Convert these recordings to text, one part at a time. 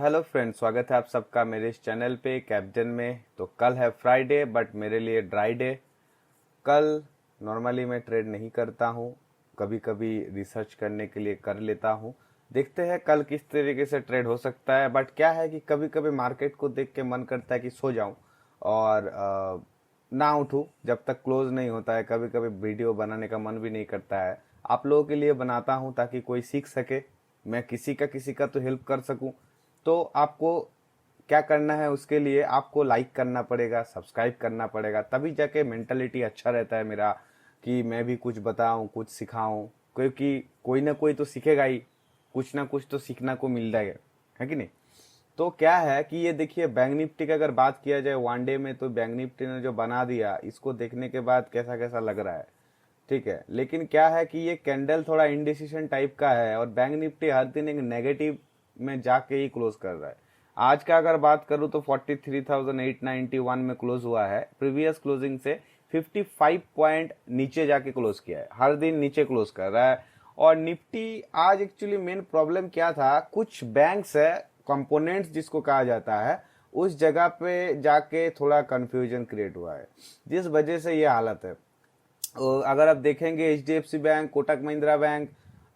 Hello friends, स्वागत है आप सबका मेरे इस चैनल पे कैप्टन में। तो कल है फ्राइडे बट मेरे लिए ड्राई डे। कल नॉर्मली मैं ट्रेड नहीं करता हूँ, कभी कभी रिसर्च करने के लिए कर लेता हूँ। देखते हैं कल किस तरीके से ट्रेड हो सकता है। बट क्या है कि कभी कभी मार्केट को देख के मन करता है कि सो जाऊं और ना उठूं जब तक क्लोज नहीं होता है। कभी कभी वीडियो बनाने का मन भी नहीं करता है। आप लोगों के लिए बनाता हूं ताकि कोई सीख सके, मैं किसी का तो हेल्प कर सकूं। तो आपको क्या करना है, उसके लिए आपको लाइक करना पड़ेगा, सब्सक्राइब करना पड़ेगा, तभी जाके मेंटालिटी अच्छा रहता है मेरा कि मैं भी कुछ बताऊं, कुछ सिखाऊं। क्योंकि कोई ना कोई तो सीखेगा ही, कुछ ना कुछ तो सीखना को मिल जाएगा, है कि नहीं। तो क्या है कि ये देखिए, बैंक निफ्टी की अगर बात किया जाए वन डे में, तो बैंक निफ्टी ने जो बना दिया, इसको देखने के बाद कैसा कैसा लग रहा है, ठीक है। लेकिन क्या है कि ये कैंडल थोड़ा इंडिसीजन टाइप का है और बैंक निफ्टी हर दिन एक नेगेटिव में जाके ही क्लोज कर रहा है। आज का अगर बात करूं तो 43,891 में क्लोज हुआ है। प्रीवियस क्लोजिंग से 55 पॉइंट नीचे जाके क्लोज किया है, हर दिन नीचे क्लोज कर रहा है। और निफ्टी आज एक्चुअली मेन प्रॉब्लम क्या था, कुछ बैंक्स है, कंपोनेंट्स जिसको कहा जाता है, उस जगह पे जाके थोड़ा कंफ्यूजन क्रिएट हुआ है, जिस वजह से ये हालत है। अगर आप देखेंगे HDFC bank, Kotak Mahindra bank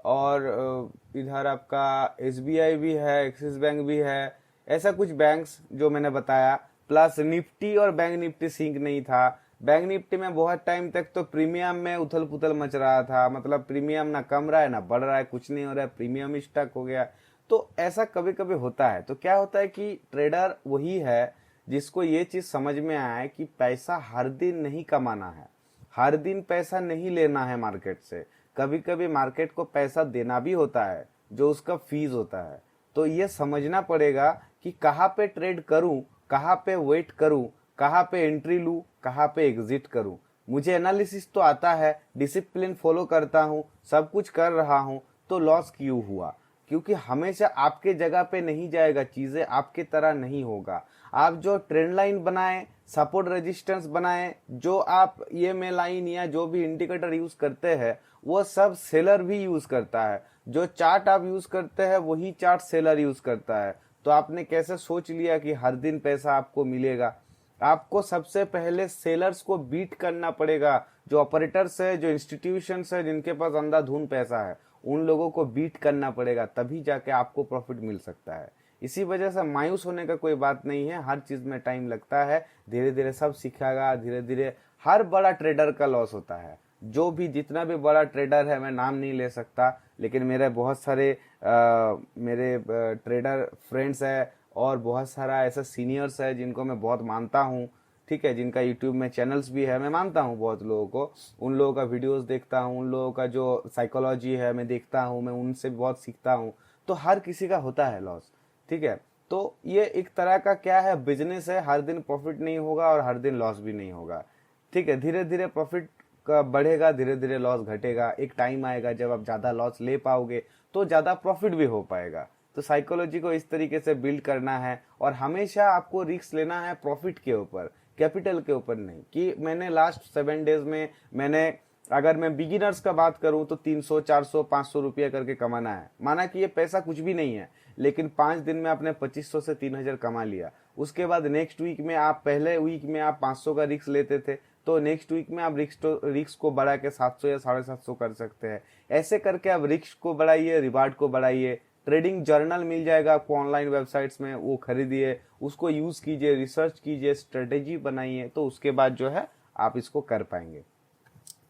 और इधर आपका एसबीआई भी है, एक्सिस बैंक भी है, ऐसा कुछ बैंक्स जो मैंने बताया। प्लस निफ्टी और बैंक निफ्टी सिंक नहीं था। बैंक निफ्टी में बहुत टाइम तक तो प्रीमियम में उथल पुथल मच रहा था, मतलब प्रीमियम ना कम रहा है ना बढ़ रहा है, कुछ नहीं हो रहा है, प्रीमियम ही स्टक हो गया। तो ऐसा कभी कभी होता है। तो क्या होता है कि ट्रेडर वही है जिसको ये चीज समझ में आया है कि पैसा हर दिन नहीं कमाना है, हर दिन पैसा नहीं लेना है मार्केट से। कभी कभी मार्केट को पैसा देना भी होता है, जो उसका फीस होता है। तो ये समझना पड़ेगा कि कहाँ पे ट्रेड करूं, कहाँ पे वेट करूं, कहाँ पे एंट्री लूं, कहाँ पे एग्जिट करूं। मुझे एनालिसिस तो आता है, डिसिप्लिन फॉलो करता हूं, सब कुछ कर रहा हूं, तो लॉस क्यों हुआ? क्योंकि हमेशा आपके जगह पे नहीं जाएगा, चीजें आपके तरह नहीं होगा। आप जो ट्रेंड लाइन बनाए, सपोर्ट रेजिस्टेंस बनाए, जो आप ईएमए लाइन या जो भी इंडिकेटर यूज करते हैं, वो सब सेलर भी यूज करता है। जो चार्ट आप यूज करते हैं वही चार्ट सेलर यूज करता है। तो आपने कैसे सोच लिया कि हर दिन पैसा आपको मिलेगा? आपको सबसे पहले सेलर्स को बीट करना पड़ेगा। जो ऑपरेटर्स है, जो इंस्टीट्यूशंस है, जिनके पास अंधाधुंध पैसा है, उन लोगों को बीट करना पड़ेगा, तभी जाके आपको प्रॉफिट मिल सकता है। इसी वजह से मायूस होने का कोई बात नहीं है, हर चीज में टाइम लगता है, धीरे धीरे सब सीखेगा, धीरे धीरे। हर बड़ा ट्रेडर का लॉस होता है, जो भी जितना भी बड़ा ट्रेडर है, मैं नाम नहीं ले सकता, लेकिन मेरे बहुत सारे मेरे ट्रेडर फ्रेंड्स है और बहुत सारा ऐसा सीनियर्स है जिनको मैं बहुत मानता हूँ, ठीक है, जिनका यूट्यूब में चैनल्स भी है, मैं मानता हूँ बहुत लोगों को। उन लोगों का वीडियोस देखता हूँ, उन लोगों का जो साइकोलॉजी है मैं देखता हूँ, मैं उनसे बहुत सीखता हूँ। तो हर किसी का होता है लॉस, ठीक है। तो ये एक तरह का क्या है, बिजनेस है, हर दिन प्रॉफिट नहीं होगा और हर दिन लॉस भी नहीं होगा, ठीक है। धीरे धीरे प्रॉफिट का बढ़ेगा, धीरे धीरे लॉस घटेगा। एक टाइम आएगा जब आप ज्यादा लॉस ले पाओगे तो ज्यादा प्रॉफिट भी हो पाएगा। तो साइकोलॉजी को इस तरीके से बिल्ड करना है और हमेशा आपको रिस्क लेना है प्रॉफिट के ऊपर, कैपिटल के ऊपर नहीं। कि मैंने लास्ट 7 डेज में मैंने, अगर मैं बिगिनर्स का बात करूं तो 300 400 500 रुपया करके कमाना है। माना कि ये पैसा कुछ भी नहीं है, लेकिन 5 दिन में आपने 2500 से 3000 कमा लिया। उसके बाद नेक्स्ट वीक में आप, पहले वीक में आप 500 का रिस्क लेते थे, तो नेक्स्ट वीक में आप रिस्क को बढ़ा के 700 या 750 कर सकते हैं। ऐसे करके आप रिस्क को बढ़ाइए, रिवार्ड को बढ़ाइए। ट्रेडिंग जर्नल मिल जाएगा आपको ऑनलाइन वेबसाइट्स में, वो खरीदिए, उसको यूज कीजिए, रिसर्च कीजिए, स्ट्रेटेजी बनाइए, तो उसके बाद जो है आप इसको कर पाएंगे।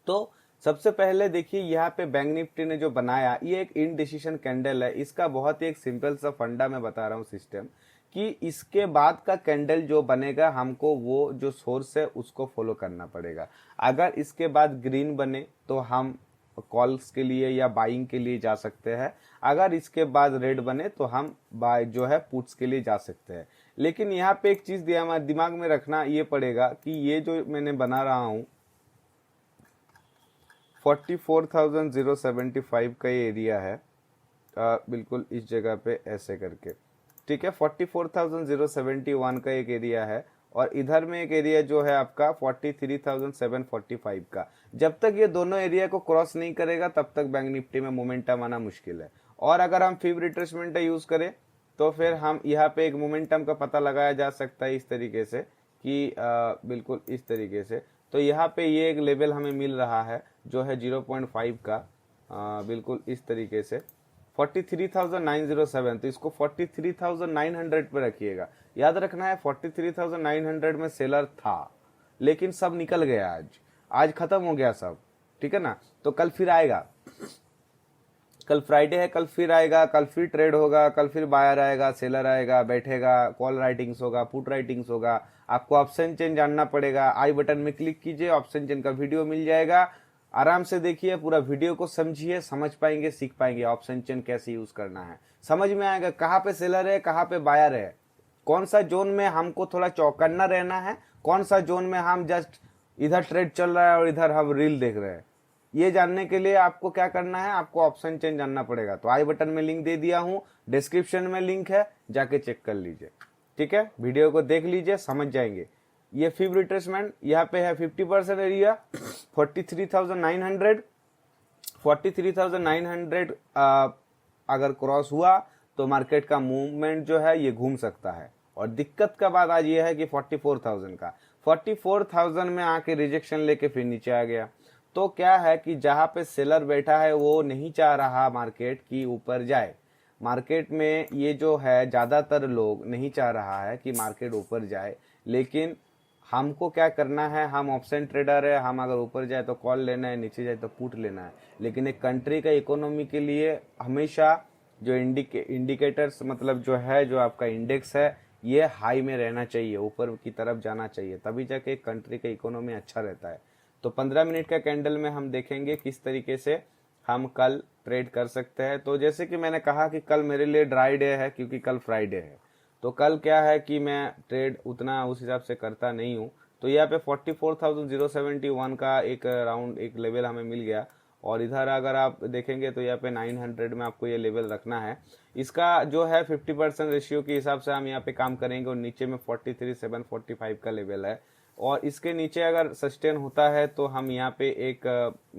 तो सबसे पहले देखिए, यहाँ पे बैंक निफ्टी ने जो बनाया, ये एक इनडिसीजन कैंडल है। इसका बहुत ही एक सिंपल सा फंडा मैं बता रहा हूँ सिस्टम, कि इसके बाद का कैंडल जो बनेगा, हमको वो जो सोर्स है उसको फॉलो करना पड़ेगा। अगर इसके बाद ग्रीन बने तो हम कॉल्स के लिए या बाइंग के लिए जा सकते हैं। अगर इसके बाद रेड बने तो हम बाय जो है पुट्स के लिए जा सकते हैं। लेकिन यहाँ पे एक चीज दिमाग में रखना ये पड़ेगा कि ये जो मैंने बना रहा हूँ 44,075 का ये एरिया है, बिल्कुल इस जगह पे ऐसे करके, ठीक है। 44,071 का एक एरिया है और इधर में एक एरिया जो है आपका 43,745 का। जब तक ये दोनों एरिया को क्रॉस नहीं करेगा तब तक बैंक निफ्टी में मोमेंटम आना मुश्किल है। और अगर हम फिब रिट्रेसमेंट यूज करें तो फिर हम यहाँ पे एक मोमेंटम का पता लगाया जा सकता है इस तरीके से कि बिल्कुल इस तरीके से। तो यहाँ पे ये एक लेवल हमें मिल रहा है जो है 0.5 का, बिल्कुल इस तरीके से 43,907। तो इसको 43,900 पे रखिएगा। याद रखना है 43,900 में सेलर था, लेकिन सब निकल गया, आज खत्म हो गया सब, ठीक है ना। तो कल फिर आएगा, कल फ्राइडे है, कल फिर आएगा, कल फिर ट्रेड होगा, कल फिर बायर आएगा, सेलर आएगा, बैठेगा, कॉल राइटिंग्स होगा, पुट राइटिंग्स होगा। आपको ऑप्शन चेन जानना पड़ेगा, आई बटन में क्लिक कीजिए, ऑप्शन चेन का वीडियो मिल जाएगा, आराम से देखिए, पूरा वीडियो को समझिए, समझ पाएंगे, सीख पाएंगे ऑप्शन चेन कैसे यूज करना है, समझ में आएगा कहाँ पे सेलर है, कहाँ पे बायर है, कौन सा जोन में हमको थोड़ा चौकन्ना रहना है, कौन सा जोन में हम जस्ट इधर ट्रेड चल रहा है और इधर हम रील देख रहे हैं। ये जानने के लिए आपको क्या करना है, आपको ऑप्शन चेन जानना पड़ेगा। तो आई बटन में लिंक दे दिया हूं, डिस्क्रिप्शन में लिंक है, जाके चेक कर लीजिए, ठीक है। वीडियो को देख लीजिए, समझ जाएंगे। ये फिब रिट्रेसमेंट यहाँ पे है 50% एरिया 43,900 43,900 अगर क्रॉस हुआ तो मार्केट का मूवमेंट जो है ये घूम सकता है। और दिक्कत का बात आज ये है कि 44,000 का 44,000 में आके रिजेक्शन लेके फिर नीचे आ गया। तो क्या है कि जहां पे सेलर बैठा है वो नहीं चाह रहा मार्केट की ऊपर जाए। मार्केट में ये जो है ज्यादातर लोग नहीं चाह रहा है कि मार्केट ऊपर जाए, लेकिन हमको क्या करना है, हम ऑप्शन ट्रेडर है, हम अगर ऊपर जाए तो कॉल लेना है, नीचे जाए तो पुट लेना है। लेकिन एक कंट्री का इकोनॉमी के लिए हमेशा जो इंडिकेटर्स मतलब जो है, जो आपका इंडेक्स है, ये हाई में रहना चाहिए, ऊपर की तरफ जाना चाहिए, तभी जाके एक कंट्री का इकोनॉमी अच्छा रहता है। तो 15 मिनट का कैंडल में हम देखेंगे किस तरीके से हम कल ट्रेड कर सकते हैं। तो जैसे कि मैंने कहा कि कल मेरे लिए ड्राई डे है, क्योंकि कल फ्राइडे है। तो कल क्या है कि मैं ट्रेड उतना उस हिसाब से करता नहीं हूँ। तो यहाँ पे 44,071 का एक राउंड, एक लेवल हमें मिल गया। और इधर अगर आप देखेंगे तो यहाँ पे 900 में आपको ये लेवल रखना है। इसका जो है 50% रेशियो के हिसाब से हम यहाँ पे काम करेंगे। और नीचे में 43,745 का लेवल है, और इसके नीचे अगर सस्टेन होता है तो हम यहाँ पे एक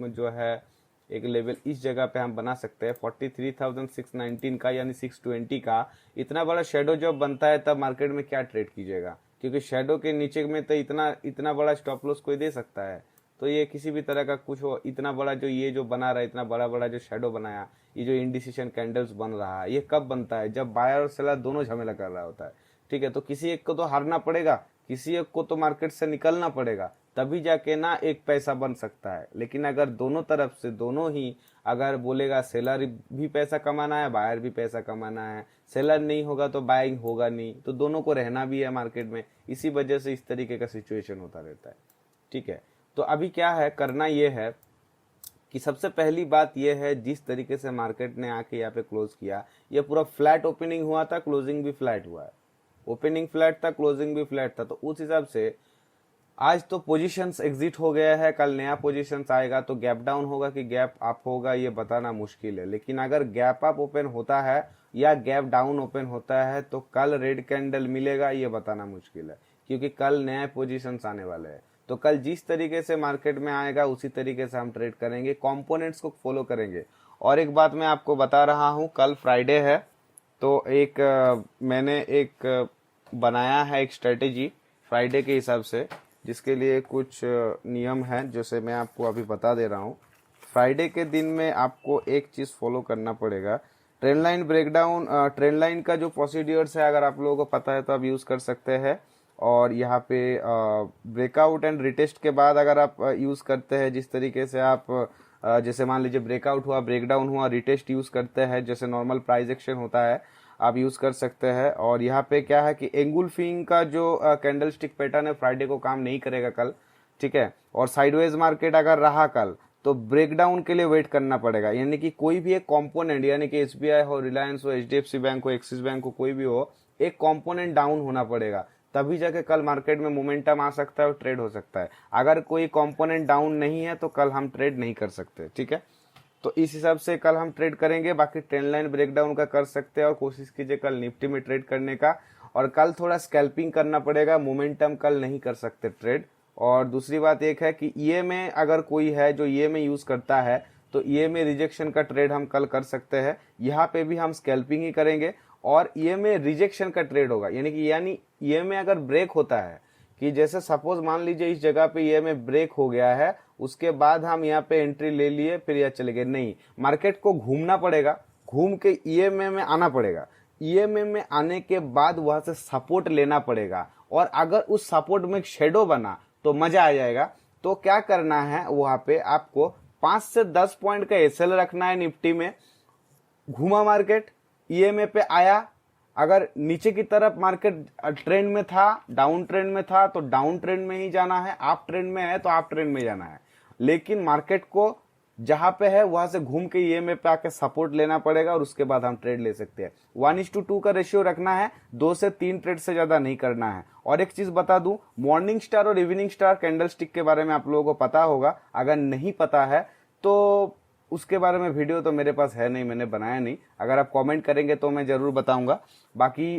जो है एक लेवल इस जगह पे हम बना सकते हैं 43,619 का, यानी 620 का। इतना बड़ा शेडो जब बनता है तब मार्केट में क्या ट्रेड कीजिएगा, क्योंकि शेडो के नीचे में तो इतना बड़ा स्टॉप लॉस कोई दे सकता है। तो ये किसी भी तरह का कुछ हो, इतना बड़ा जो ये जो बना रहा है, इतना बड़ा बड़ा जो शेडो बनाया, ये जो इंडिसीजन कैंडल्स बन रहा है, ये कब बनता है, जब बायर और सेलर दोनों झमेला कर रहा होता है, ठीक है। तो किसी एक को तो हारना पड़ेगा, किसी एक को तो मार्केट से निकलना पड़ेगा, तभी जाके ना एक पैसा बन सकता है। लेकिन अगर दोनों तरफ से दोनों ही अगर बोलेगा, सेलर भी पैसा कमाना है, बायर भी पैसा कमाना है, सेलर नहीं होगा तो बाइंग होगा नहीं, तो दोनों को रहना भी है मार्केट में। इसी वजह से इस तरीके का सिचुएशन होता रहता है, ठीक है। तो अभी क्या है करना, ये है कि सबसे पहली बात ये है, जिस तरीके से मार्केट ने आके यहाँ पे क्लोज किया, ये पूरा फ्लैट ओपनिंग हुआ था, क्लोजिंग भी फ्लैट हुआ है। ओपनिंग फ्लैट था, क्लोजिंग भी फ्लैट था। तो उस हिसाब से आज तो पोजीशंस एग्जिट हो गया है, कल नया पोजीशंस आएगा। तो गैप डाउन होगा कि गैप अप होगा ये बताना मुश्किल है। लेकिन अगर गैप अप ओपन होता है या गैप डाउन ओपन होता है तो कल रेड कैंडल मिलेगा ये बताना मुश्किल है, क्योंकि कल नए पोजीशंस आने वाले हैं। तो कल जिस तरीके से मार्केट में आएगा उसी तरीके से हम ट्रेड करेंगे, कंपोनेंट्स को फॉलो करेंगे। और एक बात मैं आपको बता रहा हूं, कल फ्राइडे है तो मैंने एक बनाया है एक स्ट्रेटेजी फ्राइडे के हिसाब से, जिसके लिए कुछ नियम हैं जैसे मैं आपको अभी बता दे रहा हूं। फ्राइडे के दिन में आपको एक चीज़ फॉलो करना पड़ेगा, trend line breakdown. Trend line का जो प्रोसीड्यूर्स है अगर आप लोगों को पता है तो आप यूज़ कर सकते हैं। और यहाँ पे ब्रेकआउट एंड रिटेस्ट के बाद अगर आप यूज़ करते हैं, जिस तरीके से आप जैसे मान लीजिए ब्रेकआउट हुआ, ब्रेकडाउन हुआ, रिटेस्ट यूज़ करते हैं, जैसे नॉर्मल प्राइस एक्शन होता है, आप यूज़ कर सकते हैं। और यहाँ पे क्या है कि एंगुलफिंग का जो कैंडल स्टिक पैटर्न है फ्राइडे को काम नहीं करेगा कल, ठीक है। और साइडवेज मार्केट अगर रहा कल तो ब्रेकडाउन के लिए वेट करना पड़ेगा, यानी कि कोई भी एक कंपोनेंट, यानी कि एसबीआई हो, रिलायंस हो, एचडीएफसी बैंक हो, एक्सिस बैंक हो, कोई भी हो, एक कंपोनेंट डाउन होना पड़ेगा, तभी जाके कल मार्केट में मोमेंटम आ सकता है और ट्रेड हो सकता है। अगर कोई कंपोनेंट डाउन नहीं है तो कल हम ट्रेड नहीं कर सकते, ठीक है। तो इस हिसाब से कल हम ट्रेड करेंगे। बाकी ट्रेंड लाइन ब्रेकडाउन का कर सकते हैं और कोशिश कीजिए कल निफ्टी में ट्रेड करने का। और कल थोड़ा स्कैल्पिंग करना पड़ेगा, मोमेंटम कल नहीं कर सकते ट्रेड। और दूसरी बात एक है कि ये में अगर कोई है जो ये में यूज करता है तो ये में रिजेक्शन का ट्रेड हम कल कर सकते हैं। यहाँ पे भी हम स्कैल्पिंग ही करेंगे और ईएमए रिजेक्शन का ट्रेड होगा, यानी ईएमए अगर ब्रेक होता है कि जैसे सपोज मान लीजिए इस जगह पे ईएमए ब्रेक हो गया है, उसके बाद हम यहाँ पे एंट्री ले लिए फिर यह चले गए, नहीं, मार्केट को घूमना पड़ेगा, घूम के ईएमए में आना पड़ेगा, ईएमए में आने के बाद वहां से सपोर्ट लेना पड़ेगा, और अगर उस सपोर्ट में एक शेडो बना तो मजा आ जाएगा। तो क्या करना है, वहां पे आपको 5 से 10 पॉइंट का एसएल रखना है निफ्टी में। घूमा मार्केट, ईएमए पे आया, अगर नीचे की तरफ मार्केट ट्रेंड में था, डाउन ट्रेंड में था तो डाउन ट्रेंड में ही जाना है, अप ट्रेंड में है तो अप ट्रेंड में जाना है। लेकिन मार्केट को जहां पे है वहां से घूम के ईएमए पे आके सपोर्ट लेना पड़ेगा और उसके बाद हम ट्रेड ले सकते हैं। 1:2 का रेशियो रखना है, 2 से 3 ट्रेड से ज्यादा नहीं करना है। और एक चीज बता दूं, मॉर्निंग स्टार और इवनिंग स्टार कैंडलस्टिक के बारे में आप लोगों को पता होगा, अगर नहीं पता है तो उसके बारे में वीडियो तो मेरे पास है नहीं, मैंने बनाया नहीं, अगर आप कमेंट करेंगे तो मैं जरूर बताऊंगा। बाकी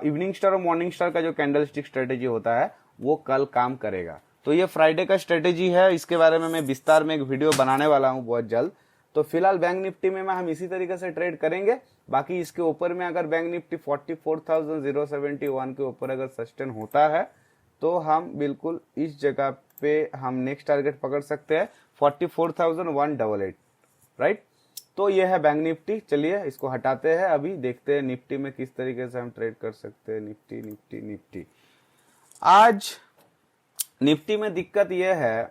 इवनिंग स्टार और मॉर्निंग स्टार का जो कैंडलस्टिक स्ट्रेटेजी होता है वो कल काम करेगा। तो ये फ्राइडे का स्ट्रेटेजी है, इसके बारे में मैं विस्तार में एक वीडियो बनाने वाला हूं बहुत जल्द। तो फिलहाल बैंक निफ्टी में हम इसी तरीके से ट्रेड करेंगे। बाकी इसके ऊपर में अगर बैंक निफ्टी 44,071 के ऊपर अगर सस्टेन होता है तो हम बिल्कुल इस जगह पे हम नेक्स्ट टारगेट पकड़ सकते हैं 44,188, राइट। तो ये है बैंक निफ्टी। चलिए इसको हटाते हैं, अभी देखते हैं निफ्टी में किस तरीके से हम ट्रेड कर सकते हैं। निफ्टी आज निफ्टी में दिक्कत यह है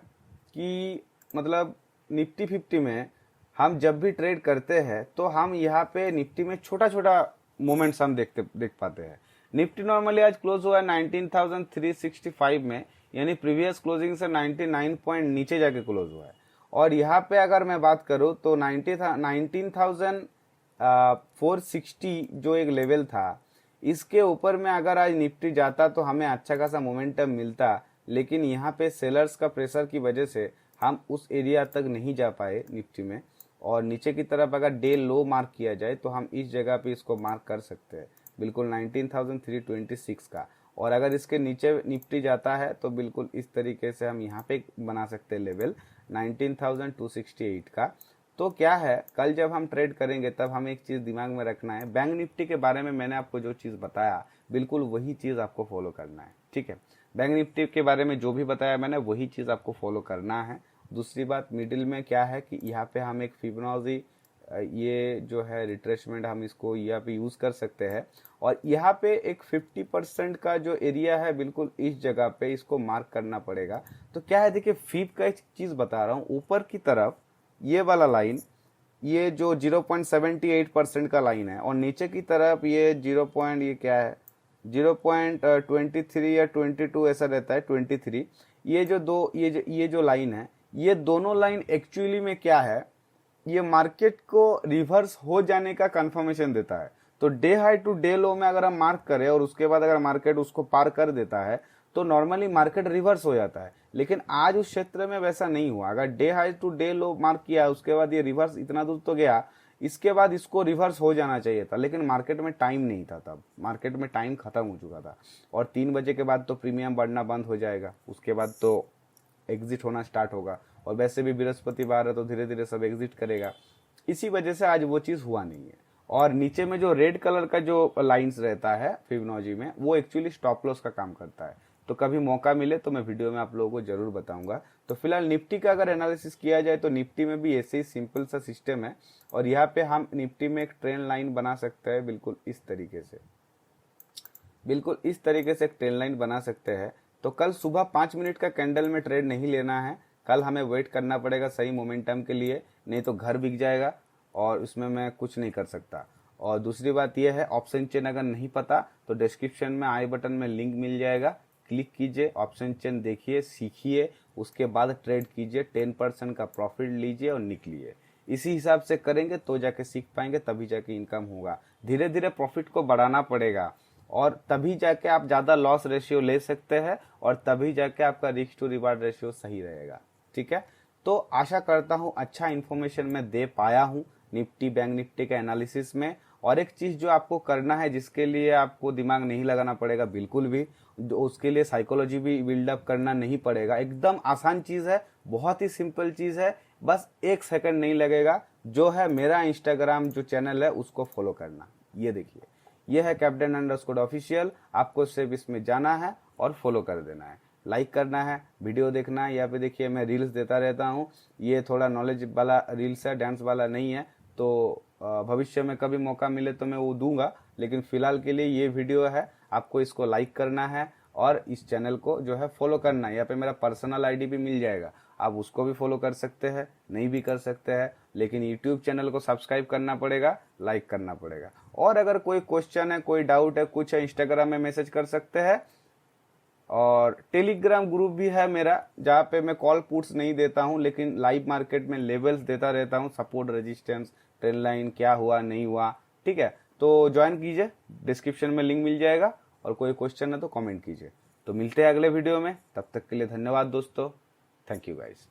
कि मतलब निफ्टी 50 में हम जब भी ट्रेड करते हैं तो हम यहाँ पे निफ्टी में छोटा छोटा मोमेंट्स हम देख पाते हैं। निफ्टी नॉर्मली आज क्लोज हुआ है 19,365 में, यानी प्रीवियस क्लोजिंग से 99 पॉइंट नीचे जाके क्लोज हुआ है। और यहाँ पे अगर मैं बात करूँ तो 19,460 जो एक लेवल था, इसके ऊपर में अगर आज निफ्टी जाता तो हमें अच्छा खासा मोमेंटम मिलता, लेकिन यहाँ पे सेलर्स का प्रेशर की वजह से हम उस एरिया तक नहीं जा पाए निफ्टी में। और नीचे की तरफ अगर डे लो मार्क किया जाए तो हम इस जगह पे इसको मार्क कर सकते हैं, बिल्कुल 19,326 का। और अगर इसके नीचे निफ्टी जाता है तो बिल्कुल इस तरीके से हम यहाँ पे बना सकते हैं लेवल 19,268 का। तो क्या है, कल जब हम ट्रेड करेंगे तब हमें एक चीज दिमाग में रखना है, बैंक निफ्टी के बारे में मैंने आपको जो चीज बताया बिल्कुल वही चीज आपको फॉलो करना है, ठीक है। बैंक निफ्टी के बारे में जो भी बताया मैंने वही चीज आपको फॉलो करना है। दूसरी बात, मिडिल में क्या है कि यहाँ पे हम एक फिबोनाची ये जो है रिट्रेसमेंट हम इसको यहाँ पे यूज कर सकते हैं। और यहाँ पे एक 50% का जो एरिया है बिल्कुल इस जगह पे इसको मार्क करना पड़ेगा। तो क्या है, देखिए फीब का एक चीज बता रहा हूँ, ऊपर की तरफ ये वाला लाइन, ये जो 0.78% का लाइन है, और नीचे की तरफ ये ये क्या है 0.23 या 22 ऐसा रहता है 23। ये जो लाइन है, ये दोनों लाइन एक्चुअली में क्या है, ये मार्केट को रिवर्स हो जाने का कंफर्मेशन देता है। तो day high to day low में अगर हम मार्क करें और उसके बाद अगर मार्केट उसको पार कर देता है तो नॉर्मली मार्केट रिवर्स हो जाता है। लेकिन आज उस क्षेत्र में वैसा नहीं हुआ। अगर day high to day low mark किया उसके बाद ये रिवर्स इतना दूर तो गया, इसके बाद इसको रिवर्स हो जाना चाहिए था, लेकिन मार्केट में टाइम नहीं था, तब मार्केट में टाइम खत्म हो चुका था। और 3 बजे के बाद तो प्रीमियम बढ़ना बंद हो जाएगा, उसके बाद तो एग्जिट होना स्टार्ट होगा। और वैसे भी बृहस्पतिवार है तो धीरे धीरे सब एग्जिट करेगा। इसी वजह से आज वो चीज हुआ नहीं है। और नीचे में जो रेड कलर का जो लाइंस रहता है फिबोनाची में, वो एक्चुअली स्टॉप लॉस का काम करता है। तो कभी मौका मिले तो मैं वीडियो में आप लोगों को जरूर बताऊंगा। तो फिलहाल निफ्टी का अगर एनालिसिस किया जाए तो निफ्टी में भी ऐसे ही सिंपल सा सिस्टम है। और यहाँ पे हम निफ्टी में एक ट्रेंड लाइन बना सकते हैं, बिल्कुल इस तरीके से एक ट्रेंड लाइन बना सकते हैं। तो कल सुबह 5 मिनट का कैंडल में ट्रेड नहीं लेना है, कल हमें वेट करना पड़ेगा सही मोमेंटम के लिए, नहीं तो घर बिक जाएगा और उसमें मैं कुछ नहीं कर सकता। और दूसरी बात यह है, ऑप्शन चेन अगर नहीं पता तो डिस्क्रिप्शन में आई बटन में लिंक मिल जाएगा, क्लिक कीजिए, ऑप्शन चेन देखिए, सीखिए, उसके बाद ट्रेड कीजिए, 10% का प्रॉफिट लीजिए और निकलिए। इसी हिसाब से करेंगे तो जाके सीख पाएंगे, तभी जाके इनकम होगा। धीरे धीरे प्रॉफिट को बढ़ाना पड़ेगा और तभी जाके आप ज्यादा लॉस रेशियो ले सकते हैं और तभी जाके आपका रिस्क टू रिवार्ड रेशियो सही रहेगा, ठीक है। तो आशा करता हूं अच्छा इन्फॉर्मेशन मैं दे पाया हूं निफ्टी बैंक निफ्टी के एनालिसिस में। और एक चीज जो आपको करना है, जिसके लिए आपको दिमाग नहीं लगाना पड़ेगा बिल्कुल भी, उसके लिए साइकोलॉजी भी बिल्डअप करना नहीं पड़ेगा, एकदम आसान चीज है, बहुत ही सिंपल चीज है, बस 1 सेकंड नहीं लगेगा। जो है मेरा इंस्टाग्राम जो चैनल है उसको फॉलो करना। ये देखिए, ये है captain_official। आपको सिर्फ इसमें जाना है और फॉलो कर देना है, लाइक करना है, वीडियो देखना है। यहाँ पे देखिए मैं रील्स देता रहता हूँ, ये थोड़ा नॉलेज वाला रील्स है, डांस वाला नहीं है। तो भविष्य में कभी मौका मिले तो मैं वो दूंगा, लेकिन फिलहाल के लिए ये वीडियो है। आपको इसको लाइक करना है और इस चैनल को जो है फॉलो करना है। यहाँ पे मेरा पर्सनल आईडी भी मिल जाएगा, आप उसको भी फॉलो कर सकते हैं, नहीं भी कर सकते हैं, लेकिन यूट्यूब चैनल को सब्सक्राइब करना पड़ेगा, लाइक करना पड़ेगा। और अगर कोई क्वेश्चन है, कोई डाउट है, कुछ है, इंस्टाग्राम में मैसेज कर सकते हैं। और टेलीग्राम ग्रुप भी है मेरा, जहाँ पे मैं कॉल पुट्स नहीं देता हूँ, लेकिन लाइव मार्केट में लेवल्स देता रहता हूँ, सपोर्ट, रेजिस्टेंस, ट्रेंड लाइन, क्या हुआ नहीं हुआ। ठीक है, तो ज्वाइन कीजिए, डिस्क्रिप्शन में लिंक मिल जाएगा। और कोई क्वेश्चन है तो कमेंट कीजिए। तो मिलते हैं अगले वीडियो में, तब तक के लिए धन्यवाद दोस्तों। Thank you guys.